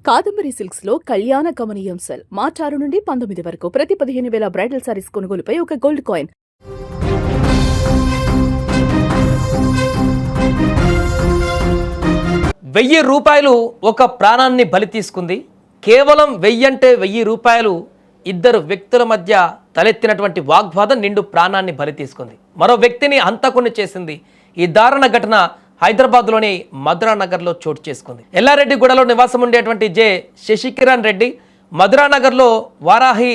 Kadambari silks లో కళ్యాణ గమనీయం cell మార్చి 6 నుండి 19 వరకు ప్రతి 15,000 బ్రైడల్ సారీస్ కొనుగోలుపై ఒక గోల్డ్ కాయిన్. ₹1000 ఒక ప్రాణాన్ని బలి తీసుకుంది. కేవలం 1000 అంటే ₹1000 ఇద్దరు వ్యక్తుల మధ్య తలెత్తినటువంటి వాగ్వాదం నిండు ప్రాణాన్ని బలి తీసుకుంది. మరో వ్యక్తిని హంతకుని చేసింది. ఈ దారుణ ఘటన హైదరాబాద్లోని మధురానగర్లో చోటు చేసుకుంది. ఎల్లారెడ్డిగూడలో నివాసం ఉండేటువంటి శశికిరణ్ రెడ్డి మధురానగర్లో Varahi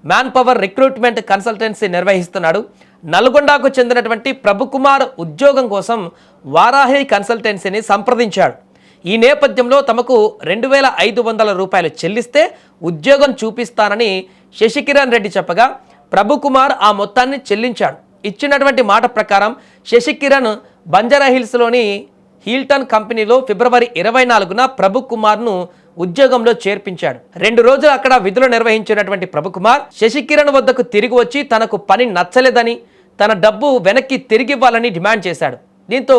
man power recruitment consultancy నిర్వహిస్తున్నాడు. నల్గొండకు చెందినటువంటి ప్రభుకుమార్ ఉద్యోగం కోసం వారాహి కన్సల్టెన్సీని సంప్రదించాడు. ఈ నేపథ్యంలో తమకు ₹2,500 చెల్లిస్తే ఉద్యోగం చూపిస్తానని శశికిరణ్ రెడ్డి చెప్పగా ప్రభుకుమార్ ఆ మొత్తాన్ని చెల్లించాడు. ఇచ్చినటువంటి మాట ప్రకారం శశికిరణ్ బంజారాహిల్స్లోని హిల్టన్ కంపెనీలో ఫిబ్రవరి 24న ప్రభుకుమార్ను ఉద్యోగంలో చేర్పించాడు. 2 రోజులు అక్కడ విధులు నిర్వహించినటువంటి ప్రభుకుమార్ శశికిరణ్ వద్దకు తిరిగి వచ్చి తనకు పని నచ్చలేదని తన డబ్బు వెనక్కి తిరిగివ్వాలని డిమాండ్ చేశాడు. దీంతో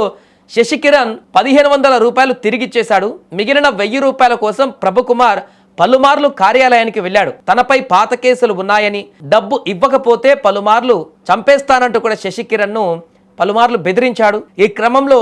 శశికిరణ్ ₹1,500 తిరిగిచ్చేశాడు. మిగిలిన ₹1000 కోసం ప్రభుకుమార్ పలుమార్లు కార్యాలయానికి వెళ్ళాడు. తనపై పాత కేసులు ఉన్నాయని డబ్బు ఇవ్వకపోతే పలుమార్లు చంపేస్తానంటూ కూడా శశికిరణ్ను పలుమార్లు బెదిరించాడు. ఈ క్రమంలో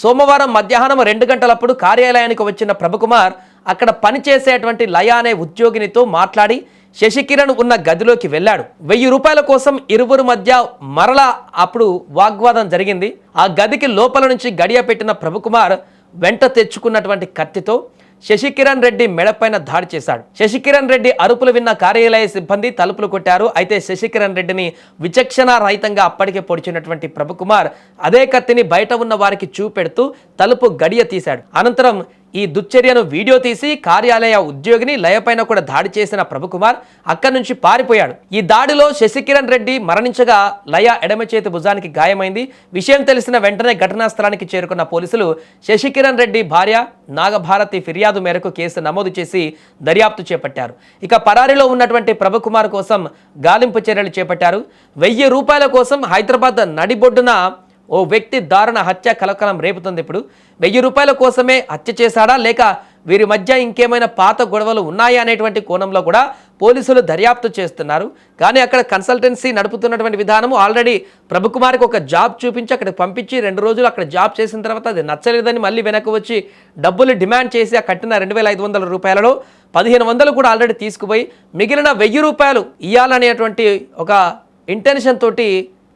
సోమవారం మధ్యాహ్నం 2 గంటలప్పుడు కార్యాలయానికి వచ్చిన ప్రభుకుమార్ అక్కడ పనిచేసేటువంటి లయ అనే ఉద్యోగినితో మాట్లాడి శశికిరణ్ ఉన్న గదిలోకి వెళ్ళాడు. ₹1000 కోసం ఇరువురు మధ్య మరలా అప్పుడు వాగ్వాదం జరిగింది. ఆ గదికి లోపల నుంచి గడియ పెట్టిన ప్రభుకుమార్ వెంట తెచ్చుకున్నటువంటి కత్తితో శశికిరణ్ రెడ్డి మెడపైన దాడి చేశాడు. శశికిరణ్ రెడ్డి అరుపులు విన్న కార్యాలయ సిబ్బంది తలుపులు కొట్టారు. అయితే శశికిరణ్ రెడ్డిని విచక్షణ రహితంగా అప్పటికే పొడిచినటువంటి ప్రభుకుమార్ అదే కత్తిని బయట ఉన్న వారికి చూపెడుతూ తలుపు గడియ తీశాడు. అనంతరం ఈ దుశ్చర్యను వీడియో తీసి కార్యాలయ ఉద్యోగిని లయపైన కూడా దాడి చేసిన ప్రభుకుమార్ అక్కడి నుంచి పారిపోయాడు. ఈ దాడిలో శశికిరణ్ రెడ్డి మరణించగా లయ ఎడమ చేతి భుజానికి గాయమైంది. విషయం తెలిసిన వెంటనే ఘటనా స్థలానికి చేరుకున్న పోలీసులు శశికిరణ్ రెడ్డి భార్య నాగభారతి ఫిర్యాదు మేరకు కేసు నమోదు చేసి దర్యాప్తు చేపట్టారు. ఇక పరారీలో ఉన్నటువంటి ప్రభుకుమార్ కోసం గాలింపు చర్యలు చేపట్టారు. ₹1000 కోసం హైదరాబాద్ నడిబొడ్డున ఓ వ్యక్తి దారుణ హత్య కలకలం రేపుతుంది. ఇప్పుడు ₹1000 కోసమే హత్య చేశాడా లేక వీరి మధ్య ఇంకేమైనా పాత గొడవలు ఉన్నాయా అనేటువంటి కోణంలో కూడా పోలీసులు దర్యాప్తు చేస్తున్నారు. కానీ అక్కడ కన్సల్టెన్సీ నడుపుతున్నటువంటి విధానం ఆల్రెడీ ప్రభుకుమార్కి ఒక జాబ్ చూపించి అక్కడికి పంపించి 2 రోజులు అక్కడ జాబ్ చేసిన తర్వాత అది నచ్చలేదని మళ్ళీ వెనక్కి వచ్చి డబ్బులు డిమాండ్ చేసి ఆ కట్టిన ₹2,500లో 1,500 కూడా ఆల్రెడీ తీసుకుపోయి మిగిలిన ₹1000 ఇవ్వాలనేటువంటి ఒక ఇంటెన్షన్ తోటి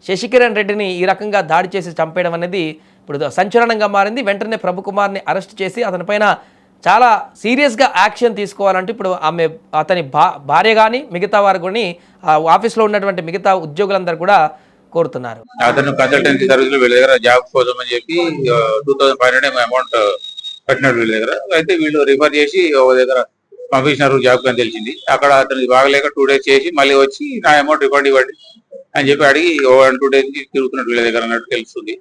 శశికిరణ్ రెడ్డిని ఈ రకంగా దాడి చేసి చంపేయడం అనేది ఇప్పుడు సంచలనంగా మారింది. వెంటనే ప్రభుకుమార్ని అరెస్ట్ చేసి అతనిపైన చాలా సీరియస్గా యాక్షన్ తీసుకోవాలంటే ఇప్పుడు అతని భార్య కానీ మిగతా వారు కూడా ఆఫీస్లో ఉన్నటువంటి మిగతా ఉద్యోగులందరూ కూడా కోరుతున్నారు. అతను కన్సల్టెన్సీ సర్వీస్ లో వీళ్ళ దగ్గర జాబ్ కోసం అని చెప్పి 2,500 అమౌంట్ కట్టినాడు వీళ్ళ దగ్గర. అయితే వీళ్ళు రిఫర్ చేసి ఒక దగ్గర పంపించినారు జాబ్ అని తెలిసింది. అక్కడ అతనికి బాగలేక 2 days చేసి మళ్ళీ వచ్చి నా అమౌంట్ రిఫండ్ ఇవ్వండి అని చెప్పి అడిగి 1-2 days తిరుగుతున్నట్టు వీళ్ళ దగ్గర అన్నట్టు తెలుస్తుంది.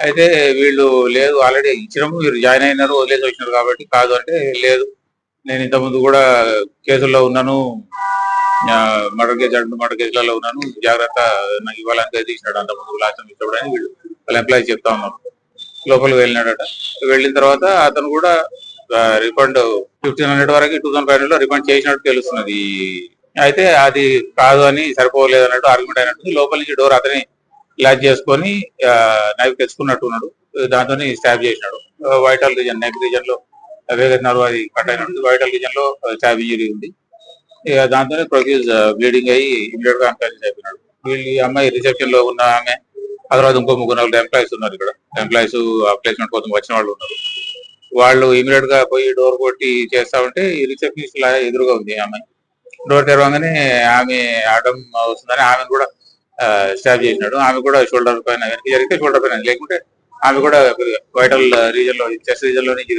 అయితే వీళ్ళు లేదు ఆల్రెడీ ఇచ్చినాము మీరు జాయిన్ అయినారు వదిలేసి వచ్చినారు కాబట్టి కాదు అంటే లేదు నేను ఇంతకుముందు కూడా కేసుల్లో ఉన్నాను, మర్డర్ కేసులలో ఉన్నాను, జాగ్రత్త నాకు ఇవ్వాలని తీసినాడు అంతకుముందు లాచం ఇచ్చినప్పుడు అని వీళ్ళు వాళ్ళ ఎంప్లాయీస్ చెప్తా ఉన్నారు. లోపలికి వెళ్ళినాడట. వెళ్ళిన తర్వాత అతను కూడా రిఫండ్ 1,500 వరకు 2,500 రిఫండ్ చేసినట్టు తెలుస్తున్నది. అయితే అది కాదు అని సరిపోలేదు అన్నట్టు ఆర్గ్యుమెంట్ అయినట్టు లోపల నుంచి డోర్ అతని లాక్ చేసుకొని నైఫ్ తెచ్చుకున్నట్టున్నాడు. దాంతో స్టాబ్ చేసినాడు. వైటల్ రీజన్ నెక్ రీజన్ లో నర్వ్ అది కట్ అయినట్టు వైటల్ రీజన్ లో స్టాబ్ ఇంజరీ ఉంది. ఇక దాంతో ప్రొడ్యూస్ బ్లీడింగ్ అయ్యి ఇమీడియట్ గా అన్కాన్షియస్ అయిపోయినాడు. వీళ్ళు ఈ అమ్మాయి రిసెప్షన్ లో ఉన్న ఆమె ఆ తర్వాత ఇంకో 3-4 ఎంప్లాయీస్ ఉన్నారు. ఇక్కడ ఎంప్లాయీస్ ప్లేస్మెంట్ కోసం వచ్చిన వాళ్ళు ఉన్నారు. వాళ్ళు ఇమీడియట్ గా పోయి డోర్ కొట్టి చేస్తా ఉంటే ఈ రిసెప్షనిస్ట్ లా ఎదురుగా ఉంది ఆమె. డోర్ తెరవగానే ఆమె ఆడడం వస్తుందని ఆమె కూడా స్టాబ్ చేసినాడు. ఆమె కూడా షోల్డర్ పైన వెనక్కి జరిగితే షోల్డర్ పైన లేకుంటే ఆమె కూడా వైటల్ రీజన్ లో చెస్ట్ రీజన్ లో నుంచి